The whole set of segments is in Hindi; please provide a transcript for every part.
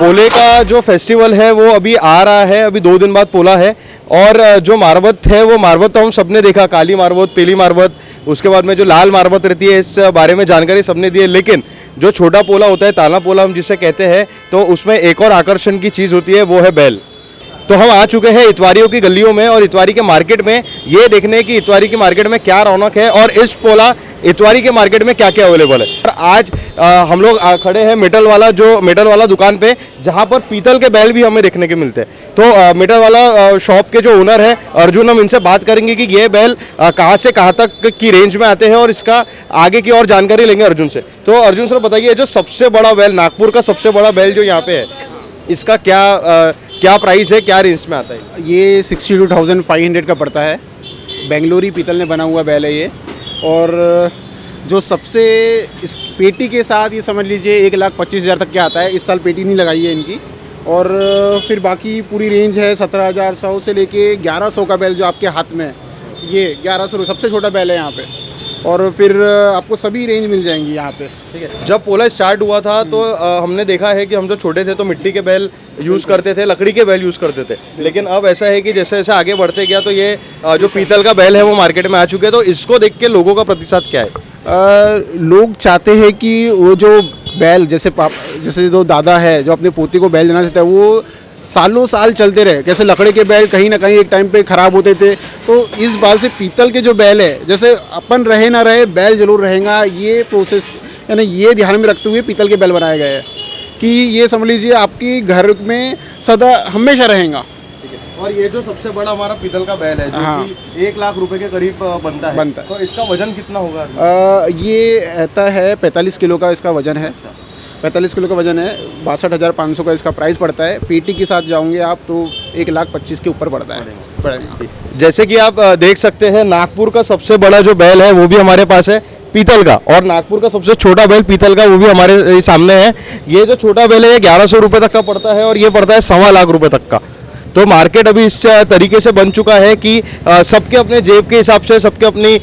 पोले का जो फेस्टिवल है वो अभी आ रहा है, अभी 2 दिन बाद पोला है। और जो मारबत है वो मारबत तो हम सबने देखा, काली मारबत, पीली मारबत, उसके बाद में जो लाल मारबत रहती है, इस बारे में जानकारी सबने दी है। लेकिन जो छोटा पोला होता है, ताला पोला हम जिसे कहते हैं, तो उसमें एक और आकर्षण की चीज़ होती है, वो है बैल। तो हम आ चुके हैं इतवारियों की गलियों में और इतवारी के मार्केट में, ये देखने की इतवारी की मार्केट में क्या रौनक है और इस पोला इतवारी के मार्केट में क्या क्या अवेलेबल है। और आज हम लोग खड़े हैं मेटल वाला दुकान पे, जहाँ पर पीतल के बैल भी हमें देखने के मिलते हैं। तो मेटल वाला शॉप के जो ओनर है अर्जुन, हम इनसे बात करेंगे कि ये बैल कहाँ से कहाँ तक की रेंज में आते हैं और इसका आगे की और जानकारी लेंगे अर्जुन से। तो अर्जुन सर बताइए, जो सबसे बड़ा बैल, नागपुर का सबसे बड़ा बैल जो यहाँ पे है, इसका क्या प्राइस है, क्या रेंज में आता है? ये 62,500 का पड़ता है। बेंगलोरी पीतल ने बना हुआ बैल है ये। और जो सबसे इस पेटी के साथ ये समझ लीजिए 1,25,000 तक क्या आता है। इस साल पेटी नहीं लगाई है इनकी। और फिर बाकी पूरी रेंज है 17,100 से लेके 1,100 का बैल जो आपके हाथ में है, ये 1,100 सबसे छोटा बैल है यहाँ पे। और फिर आपको सभी रेंज मिल जाएंगी यहाँ पे। ठीक है। जब पोला स्टार्ट हुआ था तो हमने देखा है कि हम जो छोटे थे तो मिट्टी के बैल यूज़ करते थे, लकड़ी के बैल यूज़ करते थे। लेकिन अब ऐसा है कि जैसे जैसे आगे बढ़ते गया तो ये जो पीतल का बैल है वो मार्केट में आ चुके हैं। तो इसको देख के लोगों का प्रतिशत क्या है? लोग चाहते हैं कि वो जो बैल जैसे जो दादा है जो अपने पोती को बैल देना चाहता है, वो सालों साल चलते रहे। कैसे लकड़ी के बैल कहीं ना कहीं एक टाइम पे ख़राब होते थे, तो इस बाल से पीतल के जो बैल है, जैसे अपन रहे ना रहे बैल जरूर रहेगा, ये प्रोसेस यानी ये ध्यान में रखते हुए पीतल के बैल बनाए गए हैं कि ये समझ लीजिए आपकी घर में सदा हमेशा रहेगा। और ये जो सबसे बड़ा हमारा पीतल का बैल है जो कि 1 लाख रुपए के करीब बनता है, तो इसका वजन कितना होगा? ये रहता है 45 किलो का इसका वजन है। 45 किलो का वजन है। 62,500 का इसका प्राइस पड़ता है। पीटी के साथ जाओगे आप तो 1,25,000 के ऊपर पड़ता है। जैसे कि आप देख सकते हैं, नागपुर का सबसे बड़ा जो बैल है वो भी हमारे पास है पीतल का, और नागपुर का सबसे छोटा बैल पीतल का वो भी हमारे सामने है। ये जो छोटा बैल है ये 1,100 रुपये तक का पड़ता है और ये पड़ता है 1.25 लाख रुपये तक का। तो मार्केट अभी इस तरीके से बन चुका है कि सबके अपने जेब के हिसाब से, सबके अपनी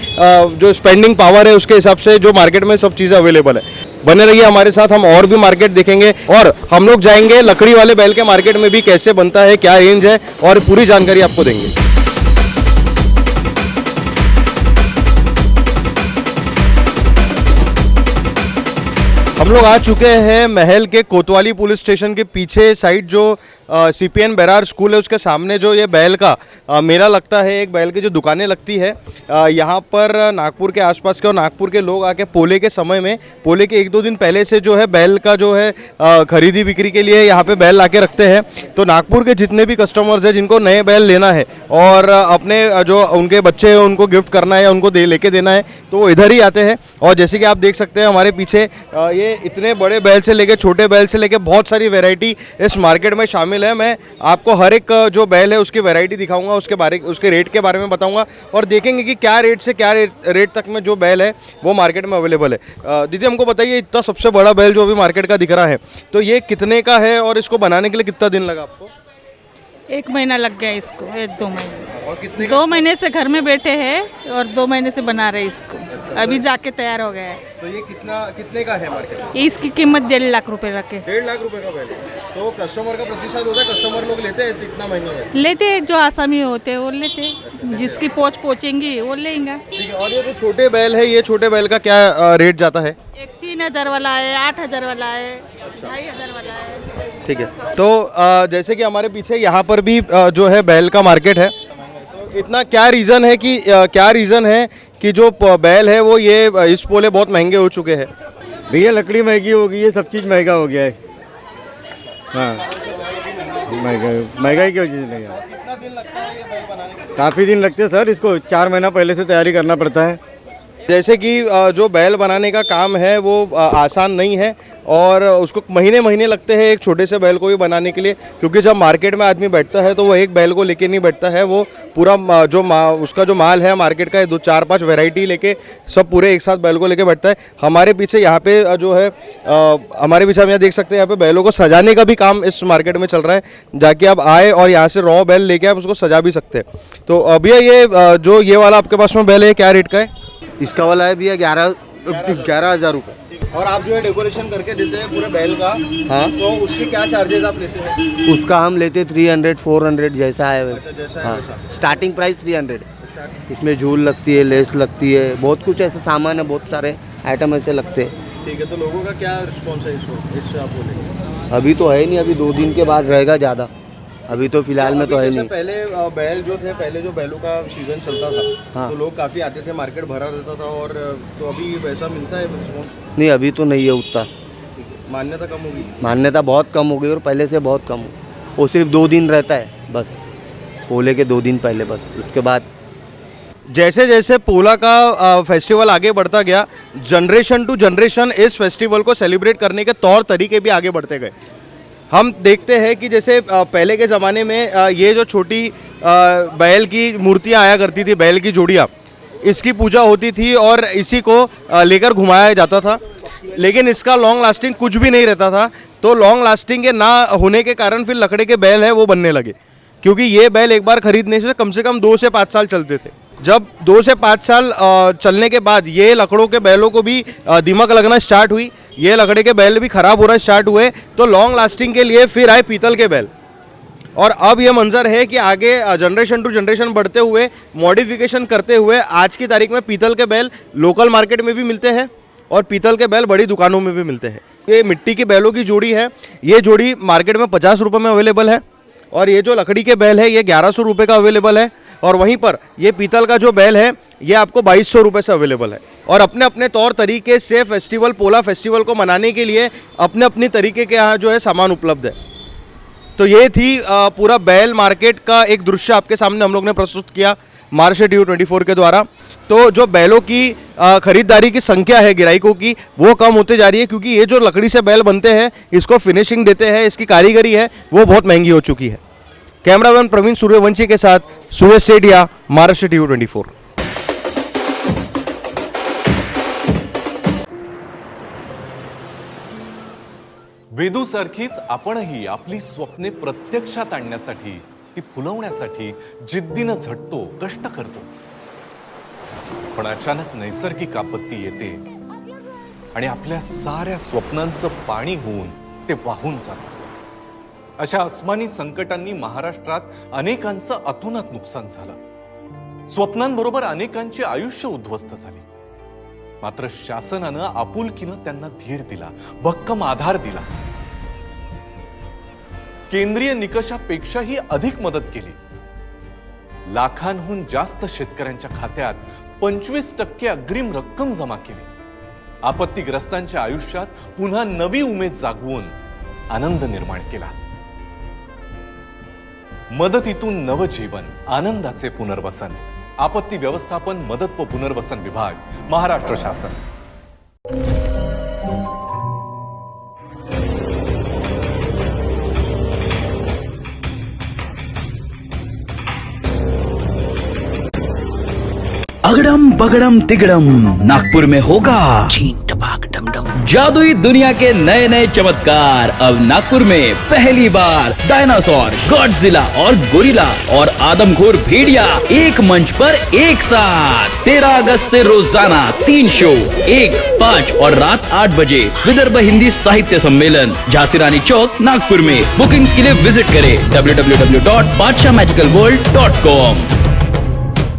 जो स्पेंडिंग पावर है उसके हिसाब से जो मार्केट में सब चीज़ें अवेलेबल है। बने रहिए हमारे साथ, हम और भी मार्केट देखेंगे और हम लोग जाएंगे लकड़ी वाले बैल के मार्केट में भी, कैसे बनता है, क्या रेंज है, और पूरी जानकारी आपको देंगे। हम लोग आ चुके हैं महल के कोतवाली पुलिस स्टेशन के पीछे साइड, जो CPN बेरार स्कूल है उसके सामने जो ये बैल का मेला लगता है, एक बैल की जो दुकानें लगती है यहाँ पर नागपुर के आसपास के और नागपुर के लोग आके पोले के समय में, पोले के 1-2 दिन पहले से जो है बैल का जो है खरीदी बिक्री के लिए यहाँ पे बैल लाके रखते हैं। तो नागपुर के जितने भी कस्टमर्स हैं जिनको नए बैल लेना है और अपने जो उनके बच्चे हैं उनको गिफ्ट करना है, उनको लेके देना है, तो वो इधर ही आते हैं। और जैसे कि आप देख सकते हैं हमारे पीछे ये इतने बड़े बैल से लेके छोटे बैल से लेके बहुत सारी वैरायटी इस मार्केट में शामिल है। मैं आपको हर एक जो बैल है उसकी वैरायटी दिखाऊंगा, उसके रेट के बारे में बताऊंगा और देखेंगे कि क्या रेट से क्या रेट तक में जो बैल है वो मार्केट में अवेलेबल है। दीदी हमको बताइए, इतना सबसे बड़ा बैल जो अभी मार्केट का दिख रहा है, तो ये कितने का है और इसको बनाने के लिए कितना दिन लगा आपको? 1 महीना लग गया इसको, 1-2 महीने। और कितने 2 महीने से घर में बैठे हैं और 2 महीने से बना रहे इसको। अभी जाके तैयार हो गया है। तो ये कितने का है मार्केट में? इसकी कीमत 1.5 लाख रुपए रखे। 1.5 लाख रुपए का बैल है। तो कस्टमर का प्रतिशत होता है, कस्टमर लोग लेते हैं इतना महंगा बैल? लेते हैं, जो आसामी होते हैं वो लेते हैं, जिसकी पोच पोचेंगी वो लेंगे। ठीक है। और ये जो छोटे बैल है, ये छोटे बैल का क्या रेट जाता है? एक 3,000 वाला है, 8,000 वाला है, 2,500 वाला है। ठीक है। तो जैसे कि हमारे पीछे यहाँ पर भी जो है बैल का मार्केट है, तो इतना क्या रीज़न है कि जो बैल है वो ये इस पोले बहुत महंगे हो चुके हैं? भैया लकड़ी महंगी हो गई है, सब चीज़ महंगा हो गया है। हाँ, महंगाई की वजह से नहीं है। कितना दिन लगता है ये बैल बनाने में? काफ़ी दिन लगते हैं सर, इसको 4 महीना पहले से तैयारी करना पड़ता है। जैसे कि जो बैल बनाने का काम है वो आसान नहीं है और उसको महीने महीने लगते हैं एक छोटे से बैल को भी बनाने के लिए, क्योंकि जब मार्केट में आदमी बैठता है तो वो एक बैल को लेके नहीं बैठता है, वो पूरा उसका जो माल है मार्केट का 2-4-5 वैरायटी लेके सब पूरे एक साथ बैल को लेके बैठता है। हमारे पीछे यहाँ पे जो है हमारे पीछे हम यहाँ देख सकते हैं, यहाँ पे बैलों को सजाने का भी काम इस मार्केट में चल रहा है। जाके आप आए और यहाँ से रॉ बैल लेके आप उसको सजा भी सकते हैं। तो भैया ये जो ये वाला आपके पास में बैल है क्या रेट का है? इसका वाला है भैया 11,000 रुपये। और आप जो है डेकोरेशन करके देते हैं पूरे बैल का, हाँ। तो उसके क्या चार्जेस आप लेते हैं? उसका हम लेते 300 400 जैसा है। अच्छा, जैसा है हाँ, वैसा। Starting price 300। इसमें झूल लगती है, लेस लगती है, बहुत कुछ ऐसा सामान है, बहुत सारे आइटम ऐसे लगते हैं। ठीक है, तो लोगों का क्या रिस्पॉन्स है इससे आप बोलेंगे? अभी तो है नहीं, अभी 2 दिन के बाद रहेगा ज़्यादा, अभी तो फिलहाल में तो है नहीं। पहले बैल जो थे, पहले जो बैलों का सीजन चलता था, हाँ। तो लोग काफ़ी आते थे, मार्केट भरा रहता था, और तो अभी वैसा मिलता है रिस्पॉन्स? नहीं, अभी तो नहीं है उतना, मान्यता कम होगी? मान्यता बहुत कम हो गई और पहले से बहुत कम हो। वो सिर्फ 2 दिन रहता है बस, पोले के 2 दिन पहले बस, उसके बाद जैसे जैसे पोला का फेस्टिवल आगे बढ़ता गया, जनरेशन टू जनरेशन इस फेस्टिवल को सेलिब्रेट करने के तौर तरीके भी आगे बढ़ते गए। हम देखते हैं कि जैसे पहले के ज़माने में ये जो छोटी बैल की मूर्तियाँ आया करती थी, बैल की जोड़ियाँ, इसकी पूजा होती थी और इसी को लेकर घुमाया जाता था, लेकिन इसका लॉन्ग लास्टिंग कुछ भी नहीं रहता था। तो लॉन्ग लास्टिंग के ना होने के कारण फिर लकड़े के बैल है वो बनने लगे, क्योंकि ये बैल एक बार खरीदने से कम 2 से 5 साल चलते थे। जब 2 से 5 साल चलने के बाद ये लकड़ों के बैलों को भी दीमक लगना स्टार्ट हुई, ये लकड़े के बैल भी ख़राब होना स्टार्ट हुए, तो लॉन्ग लास्टिंग के लिए फिर आए पीतल के बैल। और अब ये मंजर है कि आगे जनरेशन टू जनरेशन बढ़ते हुए, मॉडिफिकेशन करते हुए, आज की तारीख में पीतल के बैल लोकल मार्केट में भी मिलते हैं और पीतल के बैल बड़ी दुकानों में भी मिलते हैं। ये मिट्टी की बैलों की जोड़ी है, ये जोड़ी मार्केट में 50 रुपये में अवेलेबल है, और ये जो लकड़ी के बैल है ये 1100 रुपये का अवेलेबल है, और वहीं पर ये पीतल का जो बैल है ये आपको 2200 रुपये से अवेलेबल है। और अपने अपने तौर तरीके से फेस्टिवल, पोला फेस्टिवल को मनाने के लिए अपने अपनी तरीके के यहाँ जो है सामान उपलब्ध है। तो ये थी पूरा बैल मार्केट का एक दृश्य आपके सामने हम लोग ने प्रस्तुत किया महाराष्ट्र टीवी 24 के द्वारा। तो जो बैलों की खरीदारी की संख्या है ग्राहकों की, वो कम होते जा रही है, क्योंकि ये जो लकड़ी से बैल बनते हैं, इसको फिनिशिंग देते हैं, इसकी कारीगरी है वो बहुत महंगी हो चुकी है। कैमरामैन प्रवीण सूर्यवंशी के साथ सुरेश सेठिया, महाराष्ट्र टीवी 24। वेदूसारखीच आपणही आपली स्वप्ने प्रत्यक्षात आणण्यासाठी, ती फुलवण्यासाठी जिद्दीनं झटतो, कष्ट करतो। पण अचानक नैसर्गिक आपत्ती येते आणि आपल्या साऱ्या स्वप्नांचं पाणी होऊन ते वाहून जातं। अशा अस्मानी संकटांनी महाराष्ट्रात अनेकांचं अतोनात नुकसान झालं, स्वप्नांबरोबर अनेकांची आयुष्य उद्ध्वस्त झाली। मात्र शासनानं आपुलकीनं त्यांना धीर दिला, भक्कम आधार दिला, केंद्रीय निकषापेक्षाही अधिक मदत केली। लाखांहून जास्त शेतकऱ्यांच्या खात्यात 25% अग्रिम रक्कम जमा केली। आपत्तीग्रस्तांच्या आयुष्यात पुन्हा नवी उमेद जागवून आनंद निर्माण केला। मदतीतून नवजीवन, आनंदाचे पुनर्वसन। आपत्ती व्यवस्थापन, मदत व पुनर्वसन विभाग, महाराष्ट्र शासन। अगड़म बगड़म तिगड़म नागपुर में होगा चीन टपाक डमडम। जादुई दुनिया के नए नए चमत्कार अब नागपुर में पहली बार। डायनासोर, गॉडजिला और गोरिल्ला और आदमखोर भेड़िया एक मंच पर एक साथ। 13 अगस्त से रोजाना 3 शो, 1, 5 और रात 8 बजे विदर्भ हिंदी साहित्य सम्मेलन, झांसी रानी चौक, नागपुर में। बुकिंग्स के लिए विजिट करें www.badshahmagicalworld.com।